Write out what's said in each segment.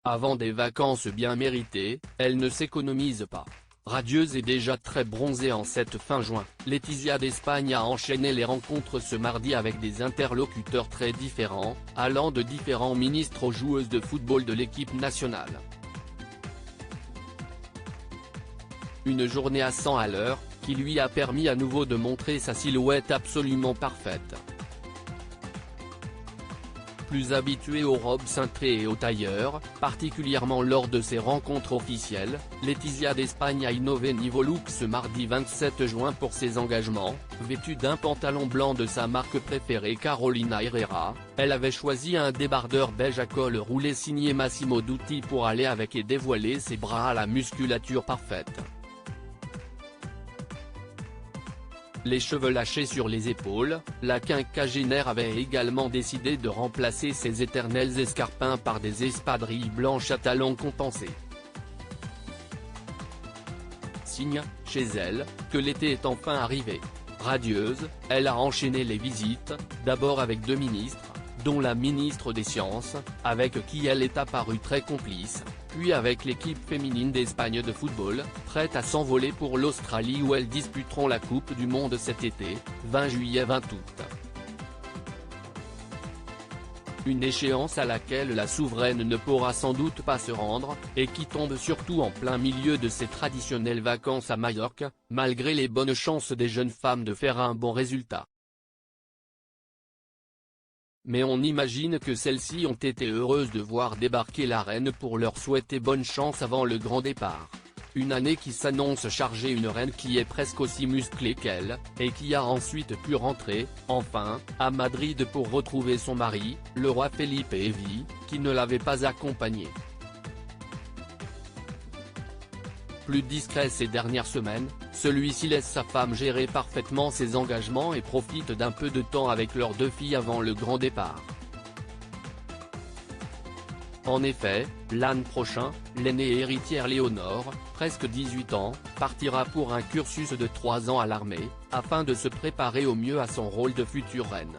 Avant des vacances bien méritées, elle ne s'économise pas. Radieuse et déjà très bronzée en cette fin juin, Letizia d'Espagne a enchaîné les rencontres ce mardi avec des interlocuteurs très différents, allant de différents ministres aux joueuses de football de l'équipe nationale. Une journée à 100 à l'heure, qui lui a permis à nouveau de montrer sa silhouette absolument parfaite. Plus habituée aux robes cintrées et aux tailleurs, particulièrement lors de ses rencontres officielles, Letizia d'Espagne a innové niveau look ce mardi 27 juin pour ses engagements. Vêtue d'un pantalon blanc de sa marque préférée Carolina Herrera, elle avait choisi un débardeur beige à col roulé signé Massimo Dutti pour aller avec et dévoiler ses bras à la musculature parfaite. Les cheveux lâchés sur les épaules, la quinquagénaire avait également décidé de remplacer ses éternels escarpins par des espadrilles blanches à talons compensés. Signe, chez elle, que l'été est enfin arrivé. Radieuse, elle a enchaîné les visites, d'abord avec deux ministres, dont la ministre des Sciences, avec qui elle est apparue très complice, puis avec l'équipe féminine d'Espagne de football, prête à s'envoler pour l'Australie où elles disputeront la Coupe du Monde cet été, 20 juillet-20 août. Une échéance à laquelle la souveraine ne pourra sans doute pas se rendre, et qui tombe surtout en plein milieu de ses traditionnelles vacances à Majorque, malgré les bonnes chances des jeunes femmes de faire un bon résultat. Mais on imagine que celles-ci ont été heureuses de voir débarquer la reine pour leur souhaiter bonne chance avant le grand départ. Une année qui s'annonce chargée, une reine qui est presque aussi musclée qu'elle, et qui a ensuite pu rentrer, enfin, à Madrid pour retrouver son mari, le roi Felipe Evi, qui ne l'avait pas accompagnée. Plus discret ces dernières semaines, celui-ci laisse sa femme gérer parfaitement ses engagements et profite d'un peu de temps avec leurs deux filles avant le grand départ. En effet, l'an prochain, l'aînée héritière Léonore, presque 18 ans, partira pour un cursus de 3 ans à l'armée, afin de se préparer au mieux à son rôle de future reine.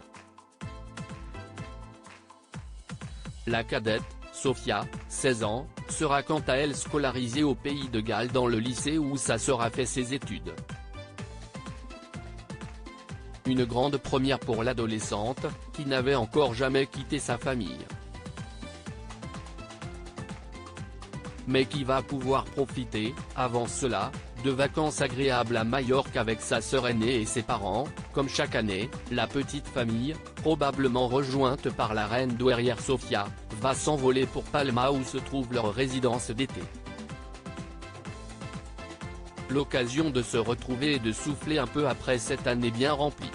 La cadette, Sofia, 16 ans, sera quant à elle scolarisée au Pays de Galles dans le lycée où sa sœur a fait ses études. Une grande première pour l'adolescente, qui n'avait encore jamais quitté sa famille. Mais qui va pouvoir profiter, avant cela, de vacances agréables à Majorque avec sa sœur aînée et ses parents. Comme chaque année, la petite famille, probablement rejointe par la reine douairière Sofia, va s'envoler pour Palma où se trouve leur résidence d'été. L'occasion de se retrouver et de souffler un peu après cette année bien remplie.